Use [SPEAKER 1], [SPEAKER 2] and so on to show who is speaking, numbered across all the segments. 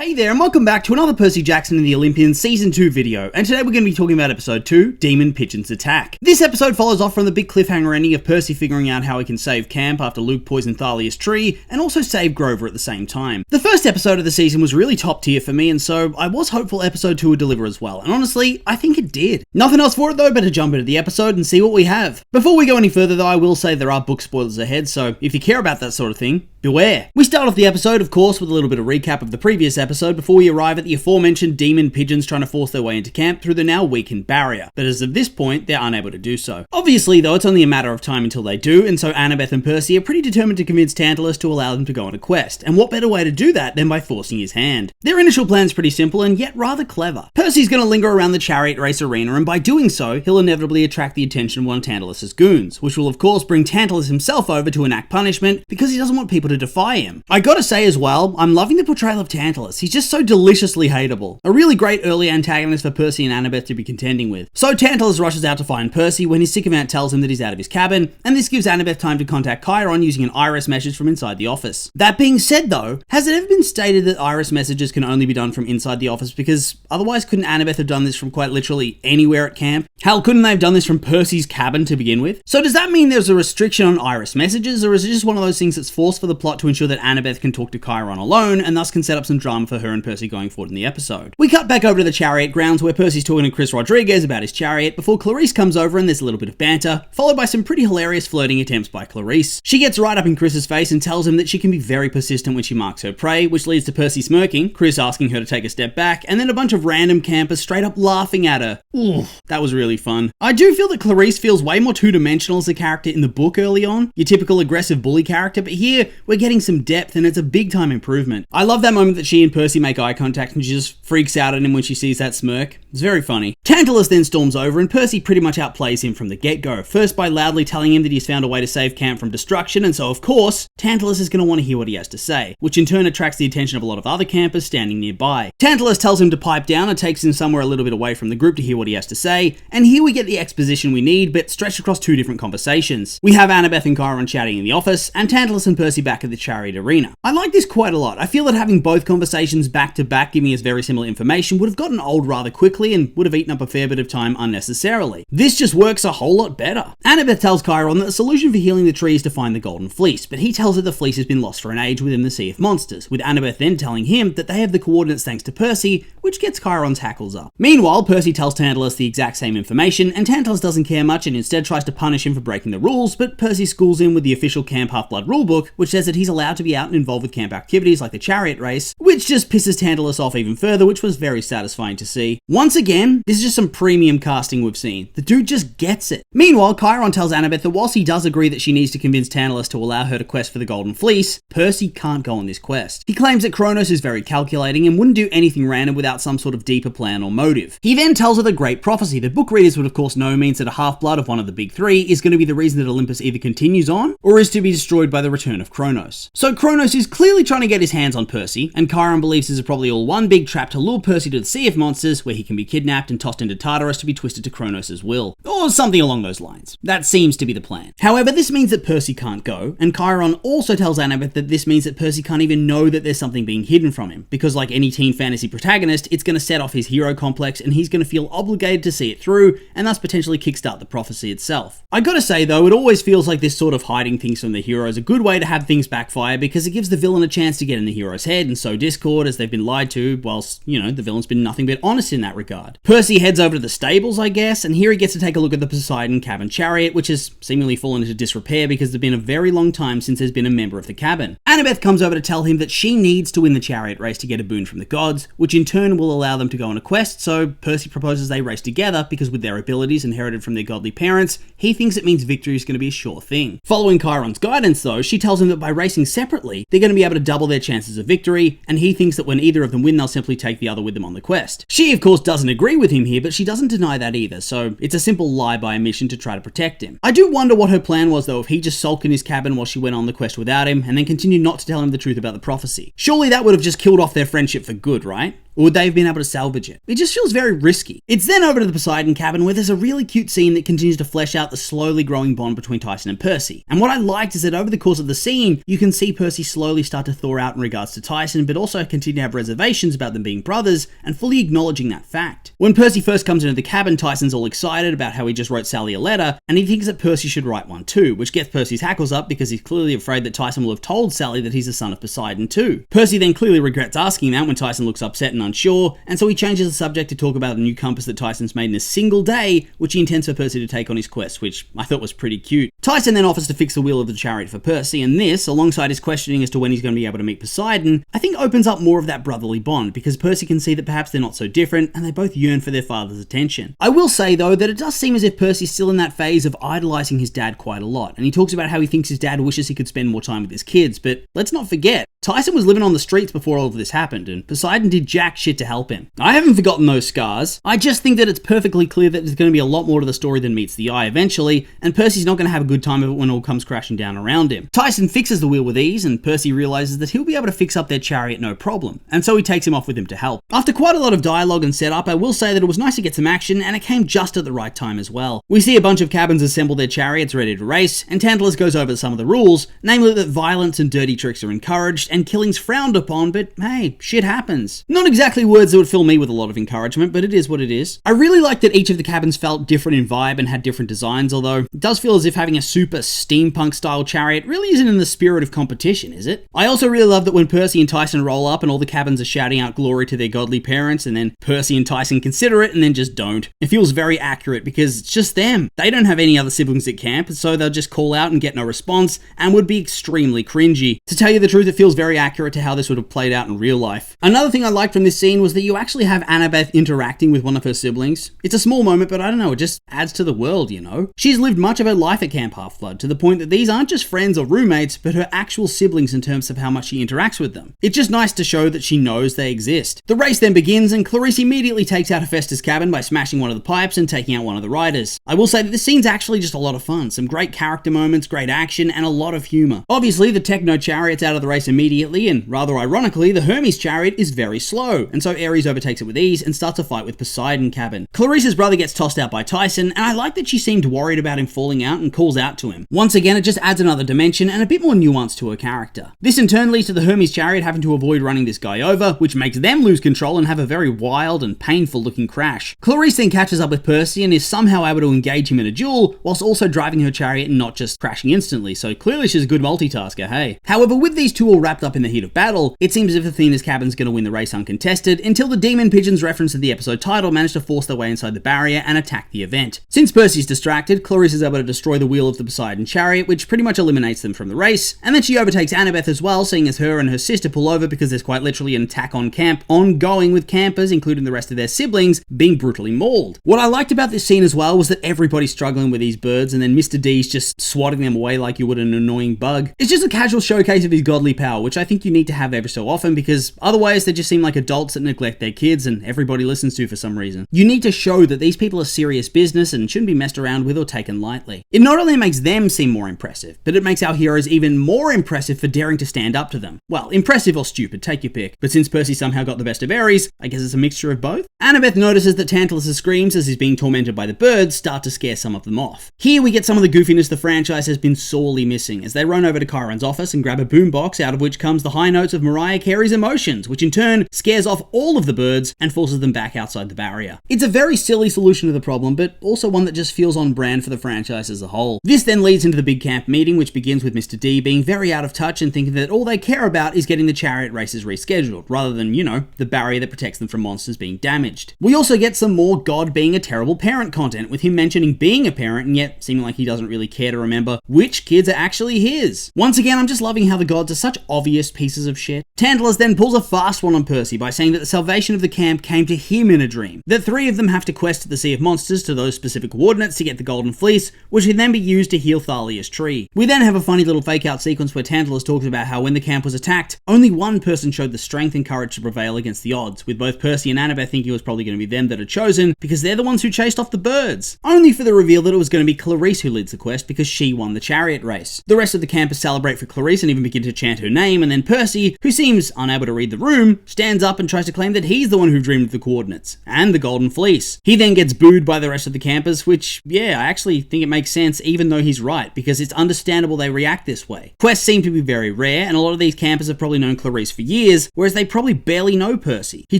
[SPEAKER 1] Hey there, and welcome back to another Percy Jackson and the Olympians Season 2 video, and today we're going to be talking about Episode 2, Demon Pigeons Attack. This episode follows off from the big cliffhanger ending of Percy figuring out how he can save camp after Luke poisoned Thalia's tree, and also save Grover at the same time. The first episode of the season was really top tier for me, and so I was hopeful Episode 2 would deliver as well, and honestly, I think it did. Nothing else for it though, but to jump into the episode and see what we have. Before we go any further though, I will say there are book spoilers ahead, so if you care about that sort of thing, beware. We start off the episode, of course, with a little bit of recap of the previous episode before we arrive at the aforementioned demon pigeons trying to force their way into camp through the now weakened barrier, but as of this point, they're unable to do so. Obviously, though, it's only a matter of time until they do, and so Annabeth and Percy are pretty determined to convince Tantalus to allow them to go on a quest, and what better way to do that than by forcing his hand? Their initial plan's pretty simple and yet rather clever. Percy's going to linger around the Chariot race arena, and by doing so, he'll inevitably attract the attention of one of Tantalus's goons, which will of course bring Tantalus himself over to enact punishment because he doesn't want people to defy him. I gotta say as well, I'm loving the portrayal of Tantalus. He's just so deliciously hateable. A really great early antagonist for Percy and Annabeth to be contending with. So Tantalus rushes out to find Percy when his sycophant tells him that he's out of his cabin, and this gives Annabeth time to contact Chiron using an iris message from inside the office. That being said though, has it ever been stated that iris messages can only be done from inside the office? Because otherwise couldn't Annabeth have done this from quite literally anywhere at camp? Hell, couldn't they have done this from Percy's cabin to begin with? So does that mean there's a restriction on iris messages, or is it just one of those things that's forced for the plot to ensure that Annabeth can talk to Chiron alone, and thus can set up some drama for her and Percy going forward in the episode? We cut back over to the Chariot grounds where Percy's talking to Chris Rodriguez about his chariot before Clarisse comes over and there's a little bit of banter, followed by some pretty hilarious flirting attempts by Clarisse. She gets right up in Chris's face and tells him that she can be very persistent when she marks her prey, which leads to Percy smirking, Chris asking her to take a step back, and then a bunch of random campers straight up laughing at her. Ooh, that was really fun. I do feel that Clarisse feels way more two-dimensional as a character in the book early on, your typical aggressive bully character, but here we're getting some depth and it's a big time improvement. I love that moment that she and Percy make eye contact and she just freaks out at him when she sees that smirk. It's very funny. Tantalus then storms over and Percy pretty much outplays him from the get-go, first by loudly telling him that he's found a way to save camp from destruction, and so of course, Tantalus is going to want to hear what he has to say, which in turn attracts the attention of a lot of other campers standing nearby. Tantalus tells him to pipe down and takes him somewhere a little bit away from the group to hear what he has to say, and here we get the exposition we need, but stretched across two different conversations. We have Annabeth and Chiron chatting in the office, and Tantalus and Percy back at the Chariot arena. I like this quite a lot. I feel that having both conversations back to back giving us very similar information would have gotten old rather quickly and would have eaten up a fair bit of time unnecessarily. This just works a whole lot better. Annabeth tells Chiron that the solution for healing the tree is to find the golden fleece, but he tells her the fleece has been lost for an age within the Sea of Monsters, with Annabeth then telling him that they have the coordinates thanks to Percy, which gets Chiron's hackles up. Meanwhile, Percy tells Tantalus the exact same information, and Tantalus doesn't care much and instead tries to punish him for breaking the rules, but Percy schools him with the official Camp Half-Blood rulebook, which says that he's allowed to be out and involved with camp activities like the Chariot race, which just pisses Tantalus off even further, which was very satisfying to see. Once again, this is just some premium casting we've seen. The dude just gets it. Meanwhile, Chiron tells Annabeth that whilst he does agree that she needs to convince Tantalus to allow her to quest for the Golden Fleece, Percy can't go on this quest. He claims that Kronos is very calculating and wouldn't do anything random without some sort of deeper plan or motive. He then tells her the great prophecy that book readers would of course know means that a half-blood of one of the big three is going to be the reason that Olympus either continues on or is to be destroyed by the return of Kronos. So Kronos is clearly trying to get his hands on Percy, and Chiron believes this is probably all one big trap to lure Percy to the Sea of Monsters where he can be kidnapped and tossed into Tartarus to be twisted to Kronos' will. Or something along those lines. That seems to be the plan. However, this means that Percy can't go, and Chiron also tells Annabeth that this means that Percy can't even know that there's something being hidden from him, because like any teen fantasy protagonist, it's going to set off his hero complex and he's going to feel obligated to see it through, and thus potentially kickstart the prophecy itself. I gotta say though, it always feels like this sort of hiding things from the hero is a good way to have things backfire, because it gives the villain a chance to get in the hero's head and sow discord as they've been lied to, whilst, the villain's been nothing but honest in that regard. Percy heads over to the stables, I guess, and here he gets to take a look at the Poseidon cabin chariot, which has seemingly fallen into disrepair because it's been a very long time since there's been a member of the cabin. Annabeth comes over to tell him that she needs to win the chariot race to get a boon from the gods, which in turn will allow them to go on a quest, so Percy proposes they race together because with their abilities inherited from their godly parents, he thinks it means victory is going to be a sure thing. Following Chiron's guidance though, she tells him that by racing separately, they're going to be able to double their chances of victory, and he thinks that when either of them win, they'll simply take the other with them on the quest. She of course doesn't agree with him here, but she doesn't deny that either, so it's a simple lie by omission to try to protect him. I do wonder what her plan was though, if he just sulked in his cabin while she went on the quest without him, and then continued not to tell him the truth about the prophecy. Surely that would have just killed off their friendship for good, right? Or would they have been able to salvage it? It just feels very risky. It's then over to the Poseidon cabin where there's a really cute scene that continues to flesh out the slowly growing bond between Tyson and Percy. And what I liked is that over the course of the scene, you can see Percy slowly start to thaw out in regards to Tyson, but also continue to have reservations about them being brothers and fully acknowledging that fact. When Percy first comes into the cabin, Tyson's all excited about how he just wrote Sally a letter, and he thinks that Percy should write one too, which gets Percy's hackles up because he's clearly afraid that Tyson will have told Sally that he's the son of Poseidon too. Percy then clearly regrets asking that when Tyson looks upset and unsure, and so he changes the subject to talk about the new compass that Tyson's made in a single day, which he intends for Percy to take on his quest, which I thought was pretty cute. Tyson then offers to fix the wheel of the chariot for Percy, and this, alongside his questioning as to when he's going to be able to meet Poseidon, I think opens up more of that brotherly bond, because Percy can see that perhaps they're not so different, and they both yearn for their father's attention. I will say though that it does seem as if Percy's still in that phase of idolizing his dad quite a lot, and he talks about how he thinks his dad wishes he could spend more time with his kids, but let's not forget, Tyson was living on the streets before all of this happened, and Poseidon did jack shit to help him. I haven't forgotten those scars. I just think that it's perfectly clear that there's going to be a lot more to the story than meets the eye eventually, and Percy's not going to have a good time of it when it all comes crashing down around him. Tyson fixes the wheel with ease, and Percy realizes that he'll be able to fix up their chariot no problem, and so he takes him off with him to help. After quite a lot of dialogue and setup, I will say that it was nice to get some action, and it came just at the right time as well. We see a bunch of cabins assemble their chariots ready to race, and Tantalus goes over some of the rules, namely that violence and dirty tricks are encouraged, and killing's frowned upon, but hey, shit happens. Not exactly words that would fill me with a lot of encouragement, but it is what it is. I really like that each of the cabins felt different in vibe and had different designs, although it does feel as if having a super steampunk style chariot really isn't in the spirit of competition, is it? I also really love that when Percy and Tyson roll up and all the cabins are shouting out glory to their godly parents, and then Percy and Tyson consider it and then just don't. It feels very accurate because it's just them. They don't have any other siblings at camp, so they'll just call out and get no response and would be extremely cringy. To tell you the truth, it feels very accurate to how this would have played out in real life. Another thing I liked from this scene was that you actually have Annabeth interacting with one of her siblings. It's a small moment, but I don't know, it just adds to the world, you know? She's lived much of her life at Camp Half-Blood, to the point that these aren't just friends or roommates, but her actual siblings in terms of how much she interacts with them. It's just nice to show that she knows they exist. The race then begins, and Clarisse immediately takes out Hephaestus' cabin by smashing one of the pipes and taking out one of the riders. I will say that this scene's actually just a lot of fun. Some great character moments, great action, and a lot of humor. Obviously, the Techno chariot's out of the race immediately, and rather ironically, the Hermes chariot is very slow, and so Ares overtakes it with ease and starts a fight with Poseidon cabin. Clarisse's brother gets tossed out by Tyson, and I like that she seemed worried about him falling out and calls out to him. Once again, it just adds another dimension and a bit more nuance to her character. This in turn leads to the Hermes chariot having to avoid running this guy over, which makes them lose control and have a very wild and painful looking crash. Clarisse then catches up with Percy and is somehow able to engage him in a duel, whilst also driving her chariot and not just crashing instantly, so clearly she's a good multitasker, hey. However, with these two all wrapped up in the heat of battle, it seems as if Athena's cabin's going to win the race uncontested, until the demon pigeons referenced in the episode title manage to force their way inside the barrier and attack the event. Since Percy's distracted, Clarisse is able to destroy the wheel of the Poseidon chariot, which pretty much eliminates them from the race, and then she overtakes Annabeth as well, seeing as her and her sister pull over because there's quite literally an attack on camp ongoing, with campers, including the rest of their siblings, being brutally mauled. What I liked about this scene as well was that everybody's struggling with these birds, and then Mr. D's just swatting them away like you would an annoying bug. It's just a casual showcase of his godly power, which I think you need to have every so often, because otherwise they just seem like adults that neglect their kids and everybody listens to for some reason. You need to show that these people are serious business and shouldn't be messed around with or taken lightly. It not only makes them seem more impressive, but it makes our heroes even more impressive for daring to stand up to them. Well, impressive or stupid, take your pick. But since Percy somehow got the best of Ares, I guess it's a mixture of both. Annabeth notices that Tantalus' screams as he's being tormented by the birds start to scare some of them off. Here we get some of the goofiness the franchise has been sorely missing, as they run over to Chiron's office and grab a boombox, out of which comes the high notes of Mariah Carey's Emotions, which in turn scares off all of the birds and forces them back outside the barrier. It's a very silly solution to the problem, but also one that just feels on brand for the franchise as a whole. This then leads into the big camp meeting, which begins with Mr. D being very out of touch and thinking that all they care about is getting the chariot races rescheduled, rather than, you know, the barrier that protects them from monsters being damaged. We also get some more God being a terrible parent content, with him mentioning being a parent and yet seeming like he doesn't really care to remember which kids are actually his. Once again, I'm just loving how the gods are such obvious pieces of shit. Tantalus then pulls a fast one on Percy by saying that the salvation of the camp came to him in a dream, that three of them have to quest the Sea of Monsters to those specific coordinates to get the Golden Fleece, which can then be used to heal Thalia's tree. We then have a funny little fake out sequence where Tantalus talks about how when the camp was attacked, only one person showed the strength and courage to prevail against the odds, with both Percy and Annabeth thinking it was probably going to be them that are chosen because they're the ones who chased off the birds, only for the reveal that it was going to be Clarisse who leads the quest because she won the chariot race. The rest of the campers celebrate for Clarisse and even begin to chant her name, claim, and then Percy, who seems unable to read the room, stands up and tries to claim that he's the one who dreamed of the coordinates and the Golden Fleece. He then gets booed by the rest of the campers, which, yeah, I actually think it makes sense even though he's right, because it's understandable they react this way. Quests seem to be very rare, and a lot of these campers have probably known Clarisse for years, whereas they probably barely know Percy. He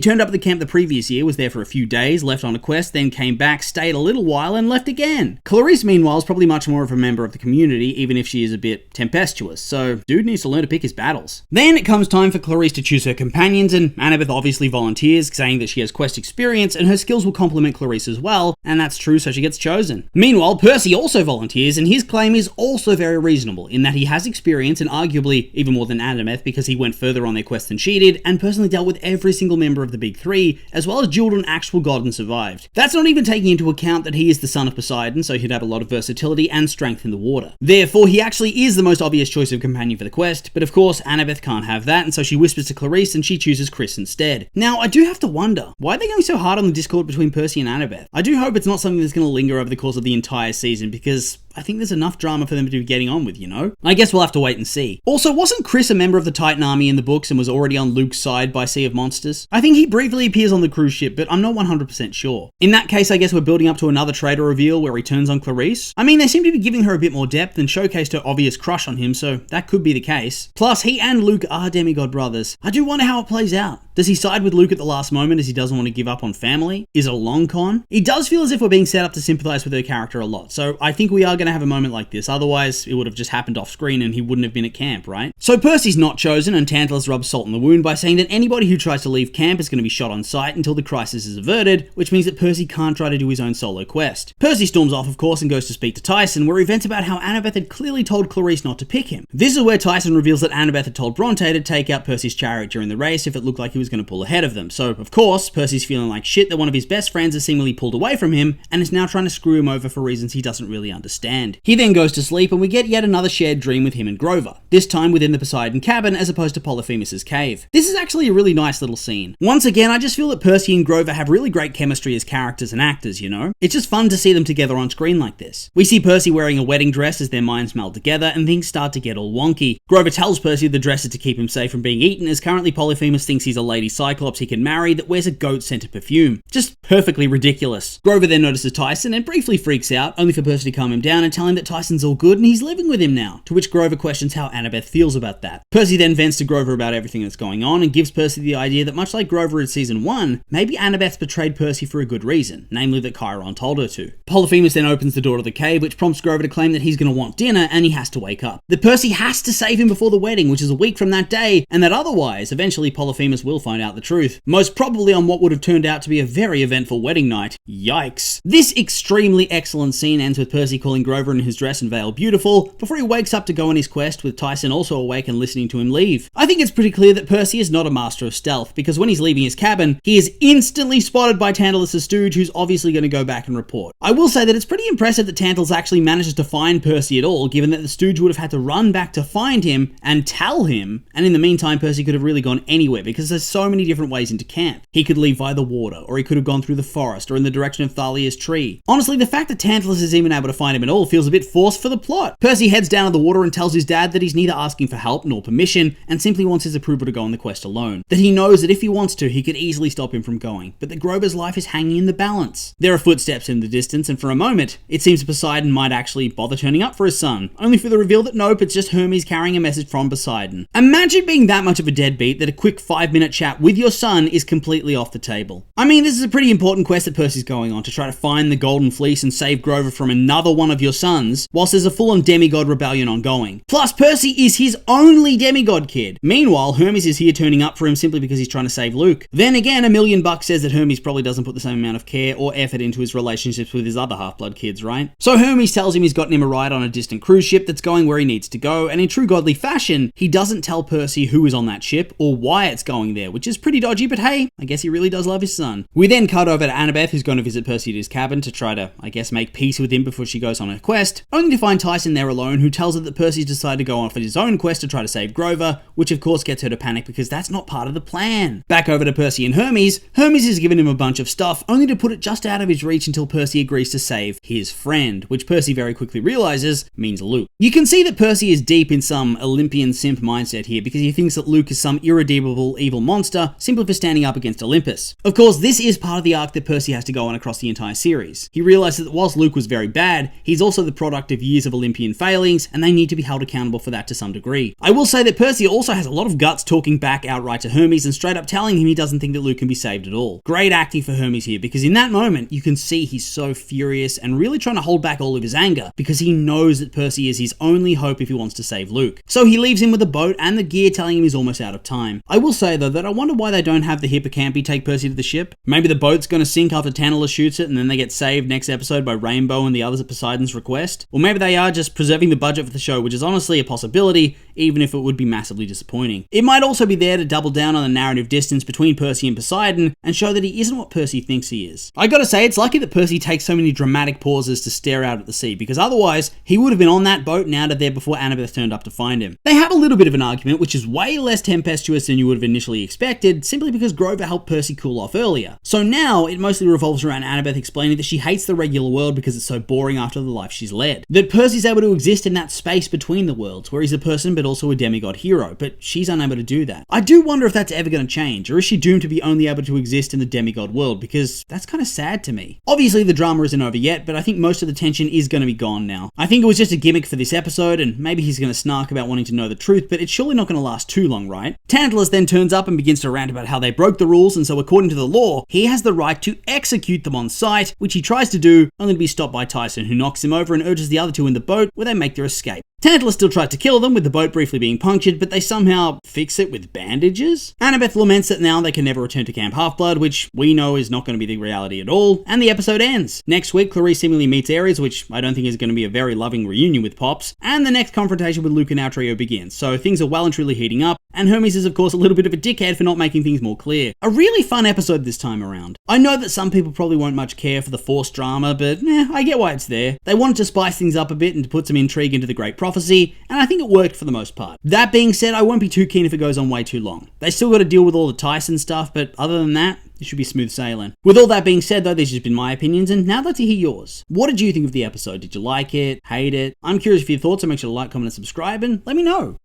[SPEAKER 1] turned up at the camp the previous year, was there for a few days, left on a quest, then came back, stayed a little while, and left again. Clarisse, meanwhile, is probably much more of a member of the community, even if she is a bit tempestuous, so dude needs to learn to pick his battles. Then it comes time for Clarisse to choose her companions, and Annabeth obviously volunteers, saying that she has quest experience and her skills will complement Clarisse as well, and that's true, so she gets chosen. Meanwhile, Percy also volunteers, and his claim is also very reasonable, in that he has experience, and arguably even more than Annabeth, because he went further on their quest than she did, and personally dealt with every single member of the Big Three, as well as dueled an actual god and survived. That's not even taking into account that he is the son of Poseidon, so he'd have a lot of versatility and strength in the water. Therefore, he actually is the most obvious choice of companion for the quest, but of course, Annabeth can't have that, and so she whispers to Clarisse and she chooses Chris instead. Now, I do have to wonder, why are they going so hard on the discord between Percy and Annabeth? I do hope it's not something that's going to linger over the course of the entire season, because I think there's enough drama for them to be getting on with, you know? I guess we'll have to wait and see. Also, wasn't Chris a member of the Titan Army in the books and was already on Luke's side by Sea of Monsters? I think he briefly appears on the cruise ship, but I'm not 100% sure. In that case, I guess we're building up to another traitor reveal where he turns on Clarisse. I mean, they seem to be giving her a bit more depth and showcased her obvious crush on him, so that could be the case. Plus, he and Luke are demigod brothers. I do wonder how it plays out. Does he side with Luke at the last moment as he doesn't want to give up on family? Is it a long con? It does feel as if we're being set up to sympathize with her character a lot, so I think we are going to have a moment like this. Otherwise, it would have just happened off screen and he wouldn't have been at camp, right? So Percy's not chosen, and Tantalus rubs salt in the wound by saying that anybody who tries to leave camp is going to be shot on sight until the crisis is averted, which means that Percy can't try to do his own solo quest. Percy storms off, of course, and goes to speak to Tyson, where he vents about how Annabeth had clearly told Clarisse not to pick him. This is where Tyson reveals that Annabeth had told Bronte to take out Percy's chariot during the race if it looked like he was going to pull ahead of them. So, of course, Percy's feeling like shit that one of his best friends has seemingly pulled away from him and is now trying to screw him over for reasons he doesn't really understand. He then goes to sleep, and we get yet another shared dream with him and Grover, this time within the Poseidon cabin as opposed to Polyphemus's cave. This is actually a really nice little scene. Once again, I just feel that Percy and Grover have really great chemistry as characters and actors, you know? It's just fun to see them together on screen like this. We see Percy wearing a wedding dress as their minds meld together and things start to get all wonky. Grover tells Percy the dress is to keep him safe from being eaten, as currently Polyphemus thinks he's a lady cyclops he can marry that wears a goat-scented perfume. Just perfectly ridiculous. Grover then notices Tyson and briefly freaks out, only for Percy to calm him down and tell him that Tyson's all good and he's living with him now, to which Grover questions how Annabeth feels about that. Percy then vents to Grover about everything that's going on and gives Percy the idea that much like Grover in season 1, maybe Annabeth betrayed Percy for a good reason, namely that Chiron told her to. Polyphemus then opens the door to the cave, which prompts Grover to claim that he's going to want dinner and he has to wake up. That Percy has to save him before the wedding, which is a week from that day, and that otherwise, eventually Polyphemus will find out the truth. Most probably on what would have turned out to be a very eventful wedding night. Yikes. This extremely excellent scene ends with Percy calling Grover in his dress and veil beautiful, before he wakes up to go on his quest, with Tyson also awake and listening to him leave. I think it's pretty clear that Percy is not a master of stealth, because when he's leaving his cabin, he is instantly spotted by Tantalus' stooge, who's obviously going to go back and report. I will say that it's pretty impressive that Tantalus actually manages to find Percy at all, given that the stooge would have had to run back to find him and tell him, and in the meantime Percy could have really gone anywhere, because there's so many different ways into camp. He could leave via the water, or he could have gone through the forest, or in the direction of Thalia's tree. Honestly, the fact that Tantalus is even able to find him at all feels a bit forced for the plot. Percy heads down to the water and tells his dad that he's neither asking for help nor permission, and simply wants his approval to go on the quest alone. That he knows that if he wants to, he could easily stop him from going, but that Grover's life is hanging in the balance. There are footsteps in the distance, and for a moment, it seems Poseidon might actually bother turning up for his son, only for the reveal that nope, it's just Hermes carrying a message from Poseidon. Imagine being that much of a deadbeat that a quick 5-minute chat with your son is completely off the table. I mean, this is a pretty important quest that Percy's going on, to try to find the Golden Fleece and save Grover from another one of your sons, whilst there's a full-on demigod rebellion ongoing. Plus, Percy is his only demigod kid. Meanwhile, Hermes is here turning up for him simply because he's trying to save Luke. Then again, $1 million says that Hermes probably doesn't put the same amount of care or effort into his relationships with his other half-blood kids, right? So Hermes tells him he's gotten him a ride on a distant cruise ship that's going where he needs to go, and in true godly fashion, he doesn't tell Percy who is on that ship or why it's going there, which is pretty dodgy, but hey, I guess he really does love his son. We then cut over to Annabeth, who's going to visit Percy at his cabin to try to, I guess, make peace with him before she goes on her quest, only to find Tyson there alone, who tells her that Percy's decided to go off on his own quest to try to save Grover, which of course gets her to panic because that's not part of the plan. Back over to Percy and Hermes. Hermes has given him a bunch of stuff, only to put it just out of his reach until Percy agrees to save his friend, which Percy very quickly realizes means Luke. You can see that Percy is deep in some Olympian simp mindset here because he thinks that Luke is some irredeemable evil monster simply for standing up against Olympus. Of course, this is part of the arc that Percy has to go on across the entire series. He realizes that whilst Luke was very bad, he's also the product of years of Olympian failings, and they need to be held accountable for that to some degree. I will say that Percy also has a lot of guts talking back outright to Hermes and straight up telling him he doesn't think that Luke can be saved at all. Great acting for Hermes here, because in that moment, you can see he's so furious and really trying to hold back all of his anger, because he knows that Percy is his only hope if he wants to save Luke. So he leaves him with a boat and the gear, telling him he's almost out of time. I will say though that I wonder why they don't have the hippocampi take Percy to the ship. Maybe the boat's gonna sink after Tantalus shoots it and then they get saved next episode by Rainbow and the others at Poseidon's request. Or maybe they are just preserving the budget for the show, which is honestly a possibility, even if it would be massively disappointing. It might also be there to double down on the narrative distance between Percy and Poseidon and show that he isn't what Percy thinks he is. I gotta say, it's lucky that Percy takes so many dramatic pauses to stare out at the sea, because otherwise he would have been on that boat and out of there before Annabeth turned up to find him. They have a little bit of an argument, which is way less tempestuous than you would have initially expected, simply because Grover helped Percy cool off earlier. So now it mostly revolves around Annabeth explaining that she hates the regular world because it's so boring after the life she's led. That Percy's able to exist in that space between the worlds, where he's a person but also a demigod hero, but she's unable to do that. I do wonder if that's ever going to change, or is she doomed to be only able to exist in the demigod world, because that's kind of sad to me. Obviously the drama isn't over yet, but I think most of the tension is going to be gone now. I think it was just a gimmick for this episode, and maybe he's going to snark about wanting to know the truth, but it's surely not going to last too long, right? Tantalus then turns up and begins to rant about how they broke the rules, and so according to the law, he has the right to execute them on sight, which he tries to do, only to be stopped by Tyson, who knocks him over and urges the other two in the boat, where they make their escape. Tantalus still tries to kill them, with the boat briefly being punctured, but they somehow fix it with bandages. Annabeth laments that now they can never return to Camp Half-Blood, which we know is not going to be the reality at all, and the episode ends. Next week, Clarisse seemingly meets Ares, which I don't think is going to be a very loving reunion with Pops, and the next confrontation with Luke and our trio begins, so things are well and truly heating up, and Hermes is of course a little bit of a dickhead for not making things more clear. A really fun episode this time around. I know that some people probably won't much care for the forced drama, but I get why it's there. They wanted to spice things up a bit and to put some intrigue into the Great Prophecy, and I think it worked for the most part. That being said, I won't be too keen if it goes on way too long. They still got to deal with all the Tyson stuff, but other than that, it should be smooth sailing. With all that being said though, these have just been my opinions, and now I'd like to hear yours. What did you think of the episode? Did you like it? Hate it? I'm curious for your thoughts, so make sure to like, comment, and subscribe, and let me know.